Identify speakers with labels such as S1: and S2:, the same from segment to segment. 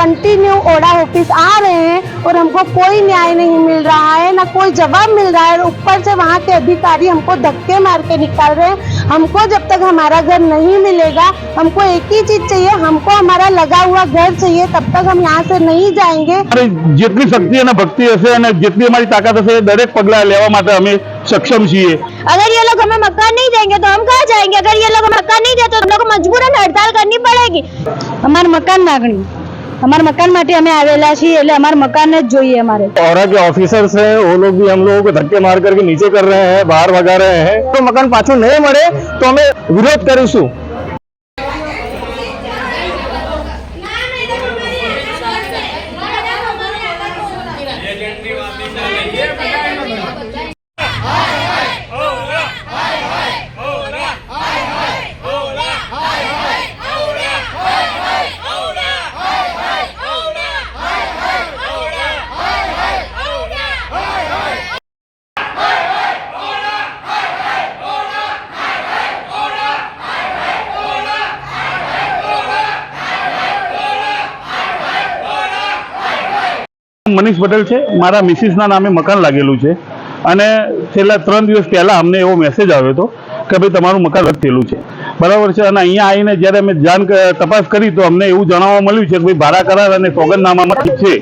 S1: Continue Voda office आ रहे हैं और हमको कोई न्याय नहीं मिल रहा है, ना कोई जवाब मिल रहा है। ऊपर से वहाँ के अधिकारी हमको धक्के मार के निकाल रहे हैं। हमको जब तक हमारा घर नहीं मिलेगा, हमको एक ही चीज चाहिए, हमको हमारा लगा हुआ घर चाहिए, तब तक हम यहाँ से नहीं जाएंगे।
S2: જેટલી શક્તિ અને ભક્તિ હશે અને જેટલી અમારી તાકાત હશે દરેક પગલા લેવા માટે અમે સક્ષમ છીએ।
S3: अगर ये लोग हमें मकान नहीं देंगे तो हम कहाँ जाएंगे? अगर ये लोग मकान नहीं दे तो हम लोग को मजबूरन हड़ताल करनी पड़ेगी।
S1: हमारे मकान मांगनी, हमारे मकान माटे हमें आवेला छीए એટલે हमारे मकान જ જોઈએ। हमारे
S4: औरा के ऑफिसर्स हैं, वो लोग भी हम लोगों को धक्के मार करके नीचे कर रहे हैं, बाहर भगा रहे हैं। तो मकान पाछू नहीं મળે तो हमें विरोध करीશું।
S2: મનીષ પટેલ છે, મારા મિસિસના નામે મકાન લાગેલું છે અને છેલ્લા 3 દિવસ પહેલા અમને એવો મેસેજ આવ્યો હતો કે ભાઈ તમારું મકાન રદ થયેલું છે, બરાબર છે। અને અહીંયા આવીને જ્યારે અમે તપાસ કરી તો અમને એવું જાણવા મળ્યું છે કે ભાઈ ભાડા કરાર અને સોગંદનામામાં છે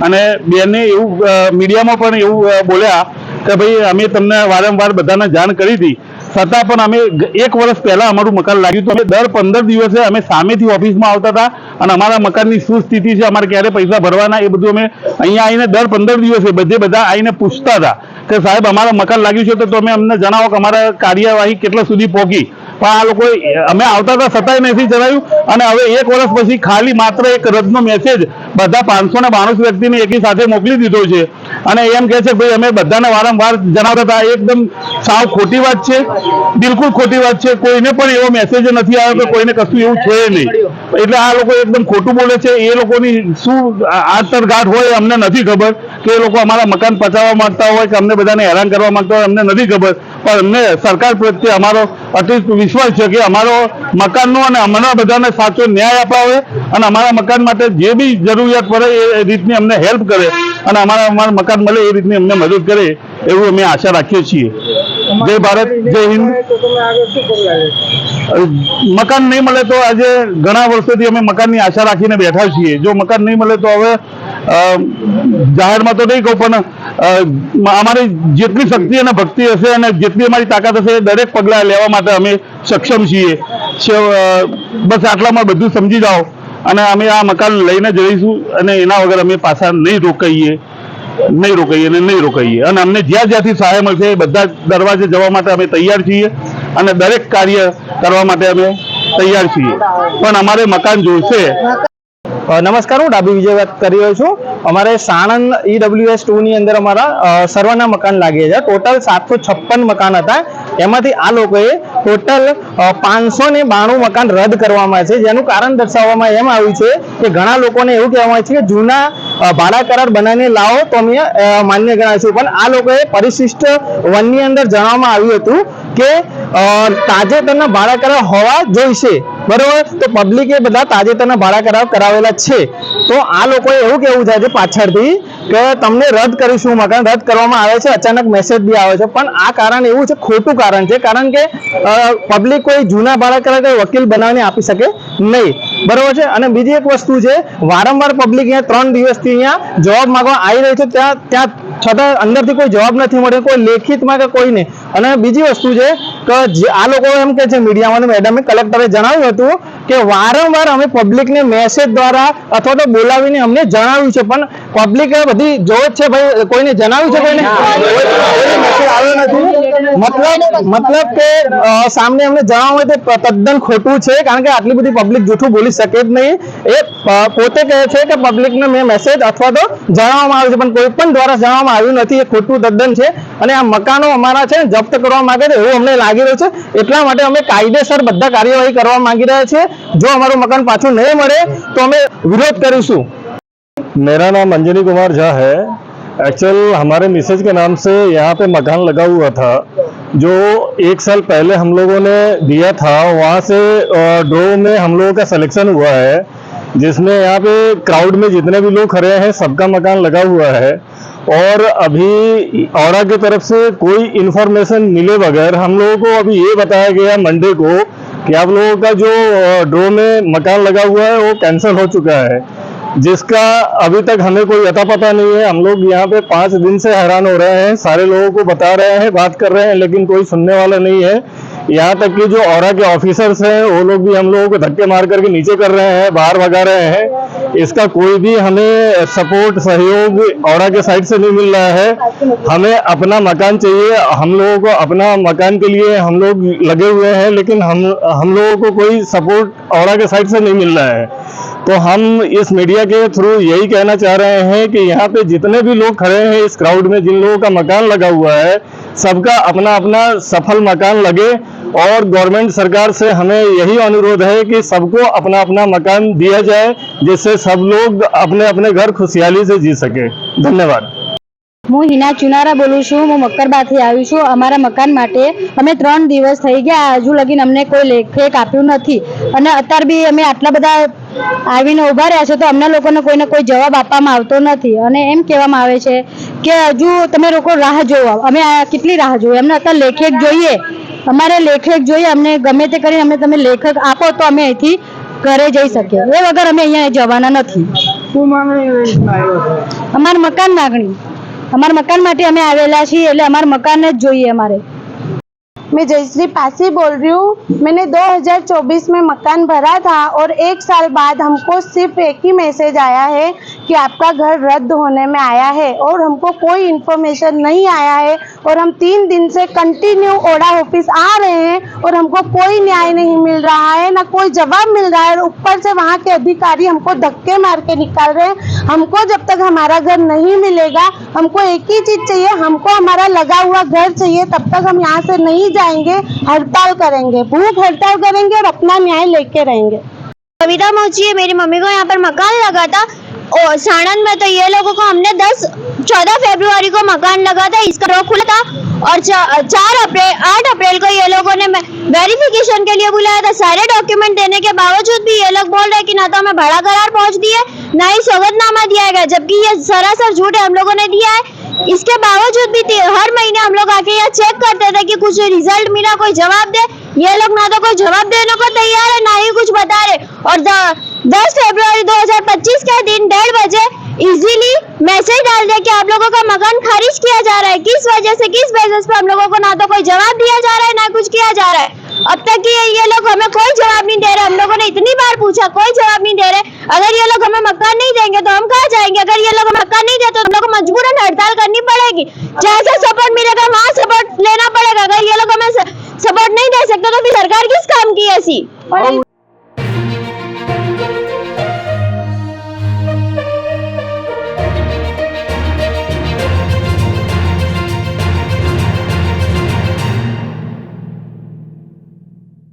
S2: અને બેને એવું મીડિયામાં પણ એવું બોલ્યા કે ભાઈ અમે તમને વારંવાર બધાને જાણ કરી હતી, છતાં પણ અમે 1 વર્ષ પહેલા અમારું મકાન લાગ્યું તો અમે દર 15 દિવસે અમે સામેથી ઓફિસમાં આવતા હતા અને અમારા મકાનની શું સ્થિતિ છે, અમારે ક્યારે પૈસા ભરવાના, એ બધું અમે અહીંયા આવીને દર 15 દિવસે બધા આવીને પૂછતા હતા કે સાહેબ અમારા મકાન લાગ્યું છે તો તમે અમને જણાવો કે અમારા કાર્યવાહી કેટલા સુધી પહોંચી। પણ આ લોકો અમે આવતા હતા છતાંય નથી જણાવ્યું અને હવે 1 વર્ષ પછી ખાલી માત્ર એક રદનો મેસેજ બધા 592 વ્યક્તિને એકી સાથે મોકલી દીધો છે અને એમ કહે છે ભાઈ અમે બધાને વારંવાર જણાવતા હતા। એકદમ સાવ ખોટી વાત છે, બિલકુલ ખોટી વાત છે। કોઈને પણ એવો મેસેજ નથી આવ્યો કે કોઈને કશું એવું છે નહીં, એટલે આ લોકો એકદમ ખોટું બોલે છે। એ લોકોની શું આંતરગાંઠ હોય અમને નથી ખબર કે એ લોકો અમારા મકાન પચાવવા માંગતા હોય કે અમને બધાને હેરાન કરવા માંગતા હોય, અમને નથી ખબર। પણ અમને સરકાર પ્રત્યે અમારો અતિશય વિશ્વાસ છે કે અમારો મકાનનો અને અમને બધાને સાચો ન્યાય અપાવે અને અમારા મકાન માટે જે બી જરૂરિયાત પડે એ રીતની અમને હેલ્પ કરે અને અમારા મકાન મળે એ રીતની અમને મદદ કરે એવું અમે આશા રાખીએ છીએ। જય ભારત, જય હિન્દ। મકાન નહીં મળે તો આજે ઘણા વર્ષોથી અમે મકાનની આશા રાખીને બેઠા છીએ। જો મકાન નહીં મળે તો હવે જાહેરમાં તો નહીં કહું પણ અમારી જેટલી શક્તિ અને ભક્તિ હશે અને જેટલી અમારી તાકાત હશે દરેક પગલા લેવા માટે અમે સક્ષમ છીએ। બસ આટલામાં બધું સમજી જાઓ અને અમે આ મકાન લઈને જઈશું અને એના વગર અમે પાછા નહીં રોકાઈએ અને નહીં રોકાઈએ અને અમને જ્યાંથી સહાય મળશે બધા દરવાજે જવા માટે અમે તૈયાર છીએ અને દરેક કાર્ય કરવા માટે અમે તૈયાર છીએ, પણ અમારે મકાન જોઈશે।
S4: નમસ્કાર, હું ડાબી વિજય વાત કરી રહ્યો છું। અમારે સાણંદ EWS 2 ની અંદર અમારા સર્વના મકાન લાગ્યા છે। ટોટલ 756 મકાન હતા, એમાંથી આ લોકોએ ટોટલ 592 મકાન રદ કરવામાં છે, જેનું કારણ દર્શાવવામાં એમ આવ્યું છે કે ઘણા લોકોને એવું કહેવામાં છે કે જૂના ભાડા કરાર બનાવીને લાવો તો અમે માન્ય ગણાવીશું, પણ આ લોકોએ પરિશિષ્ટ 1 ની અંદર જણાવવામાં આવ્યું હતું કે તાજેતરના ભાડા કરાર હોવા જોઈશે, બરોબર। તો પબ્લિકે બધા તાજેતરના ભાડા કરાર કરાવેલા છે, તો આ લોકોએ એવું કહેવું થાય છે પાછળથી કે તમને રદ કરીશું, મકાન રદ કરવામાં આવે છે, અચાનક મેસેજ બી આવે છે, પણ આ કારણ એવું છે, ખોટું કારણ છે, કારણ કે પબ્લિક કોઈ જૂના ભાડા કરાર કોઈ વકીલ બનાવીને આપી શકે નહીં, બરોબર છે। અને બીજી એક વસ્તુ છે, વારંવાર પબ્લિક અહીંયા 3 દિવસથી અહીંયા જવાબ માંગવા આવી રહી છે, ત્યાં છતાં અંદરથી કોઈ જવાબ નથી મળ્યો, કોઈ લેખિતમાં કે કોઈને। અને બીજી વસ્તુ છે કે આ લોકો એમ કે છે મીડિયામાં, મેડમે કલેક્ટરે જણાવ્યું હતું કે વારંવાર અમે પબ્લિકને મેસેજ દ્વારા અથવા તો બોલાવીને અમને જણાવ્યું છે, પણ પબ્લિક બધી જોવે છે ભાઈ, કોઈને જણાવ્યું છે, કોઈને મેસેજ આવ્યો નથી। મતલબ કે સામને અમને જણાવવું હોય તો તદ્દન ખોટું છે, કારણ કે આટલી બધી પબ્લિક જૂઠું બોલી શકે જ નહીં। એ પોતે કહે છે કે પબ્લિકને મેં મેસેજ અથવા તો જણાવવામાં આવ્યું છે, પણ કોઈ પણ દ્વારા જણાવવામાં આવ્યું નથી, એ ખોટું તદ્દન છે। અને આ મકાનો અમારા છે જપ્ત કરવા માંગે છે એવું અમને લાગી રહ્યું છે, એટલા માટે અમે કાયદેસર બધા કાર્યવાહી કરવા માંગી રહ્યા છીએ। જો અમારું મકાન પાછું નહીં મળે તો અમે વિરોધ કરીશું।
S5: मेरा नाम अंजनी कुमार झा है। एक्चुअल हमारे मिसेज के नाम से यहाँ पे मकान लगा हुआ था, जो 1 साल पहले हम लोगों ने दिया था, वहाँ से ड्रॉ में हम लोगों का सिलेक्शन हुआ है। जिसमें यहाँ पे क्राउड में जितने भी लोग खड़े हैं सबका मकान लगा हुआ है। और अभी औरा की तरफ से कोई इन्फॉर्मेशन मिले बगैर हम लोगों को अभी ये बताया गया मंडे को कि आप लोगों का जो ड्रो में मकान लगा हुआ है वो कैंसिल हो चुका है, जिसका अभी तक हमें कोई अता पता नहीं है। हम लोग यहाँ पे 5 दिन से हैरान हो रहे हैं, सारे लोगों को बता रहे हैं, बात कर रहे हैं, लेकिन कोई सुनने वाला नहीं है। यहाँ तक कि जो औरा के ऑफिसर्स हैं वो लोग भी हम लोगों को धक्के मार करके नीचे कर रहे हैं, बाहर भगा रहे हैं। इसका कोई भी हमें सपोर्ट सहयोग औरा के साइड से नहीं मिल रहा है। हमें अपना मकान चाहिए, हम लोगों को अपना मकान के लिए हम लोग लगे हुए हैं, लेकिन हम लोगों को कोई सपोर्ट औरा के साइड से नहीं मिल रहा है। तो हम इस मीडिया के थ्रू यही कहना चाह रहे हैं कि यहाँ पे जितने भी लोग खड़े हैं इस क्राउड में, जिन लोगों का मकान लगा हुआ है, सबका अपना अपना सफल मकान लगे। और गवर्नमेंट सरकार से हमें यही अनुरोध है कि सबको अपना अपना मकान दिया जाए, जिससे सब लोग अपने अपने घर खुशहाली से जी सके। धन्यवाद।
S3: હું હિના ચુનારા બોલું છું. હું મક્કરબાથી આવી છું. અમારા મકાન માટે અમે 3 દિવસ થઈ ગયા, હજુ લગીન અમને કોઈ લેખેક આપ્યું નથી. અને અત્યારે બી અમે આટલા બધા આવીને ઊભા રહ્યા છે તો અમને લોકોને કોઈને કોઈ જવાબ આપવામાં આવતો નથી. અને એમ કહેવામાં આવે છે કે હજુ તમે લોકો રાહ જોવો. અમે કેટલી રાહ જોઈએ? અમને અત્યારે લેખેક જોઈએ, અમારે લેખેક જોઈએ. અમને ગમે તે કરીને અમને તમે લેખક આપો તો અમે અહીંથી ઘરે જઈ શકીએ. એ વગર અમે અહીંયા જવાના નથી. અમારું મકાન માગણી, हमारे मकान माटे हमें आवेला छी, એટલે અમાર મકાન જ જોઈએ અમારે।
S1: मैं जयश्री पासी बोल रही हूँ। मैंने 2024 में मकान भरा था और 1 साल बाद हमको सिर्फ एक ही मैसेज आया है कि आपका घर रद्द होने में आया है, और हमको कोई इन्फॉर्मेशन नहीं आया है। और हम 3 दिन से कंटिन्यू ओडा ऑफिस आ रहे हैं और हमको कोई न्याय नहीं मिल रहा है, ना कोई जवाब मिल रहा है। ऊपर से वहाँ के अधिकारी हमको धक्के मार के निकाल रहे हैं। हमको जब तक हमारा घर नहीं मिलेगा, हमको एक ही चीज चाहिए, हमको हमारा लगा हुआ घर चाहिए। तब तक हम यहाँ से नहीं जाएंगे, हड़ताल करेंगे, भूख हड़ताल करेंगे और अपना न्याय लेके रहेंगे।
S3: कविता मोची है, मेरी मम्मी को यहाँ पर मकान लगा था और साणंद में। तो ये लोगों को हमने 14 फरवरी को मकान लगा था, इसका ड्रॉ खुला था। और 8 अप्रैल को ये लोगों ने वेरिफिकेशन के लिए बुलाया था। सारे डॉक्यूमेंट देने के बावजूद भी ये लोग बोल रहे कि ना तो हमें भाड़ा करार पहुंच दिए, ना ही सौगंधनामा दिया गया, जबकि ये सरासर झूठ है, हम लोगों ने दिया है। इसके बावजूद भी हर महीने हम लोग आके यहाँ चेक करते थे कि कुछ रिजल्ट मिला, कोई जवाब दे। ये लोग ना तो कोई जवाब देने को तैयार है, ना ही कुछ बता रहे। और 10 फरवरी 2025 के दिन 1:30 बजे इजीली मैसेज डाल दिया कि आप लोगों का मकान खारिज किया जा रहा है। किस वजह से, किस बेसिस पे हम लोगों को ना तो कोई जवाब दिया जा रहा है, ना कुछ किया जा रहा है। अब तक ये लोग हमें कोई जवाब नहीं दे रहे। हम लोगों ने इतनी बार पूछा, कोई जवाब नहीं दे रहे। अगर ये लोग हमें मकान नहीं देंगे तो हम कहाँ जाएंगे? अगर ये लोग मकान नहीं देते तो हम लोग को मजबूरन हड़ताल करनी पड़ेगी। जैसे सपोर्ट मिलेगा वहाँ सपोर्ट लेना पड़ेगा। अगर ये लोग हमें सपोर्ट नहीं दे सकते तो फिर सरकार किस काम की ऐसी?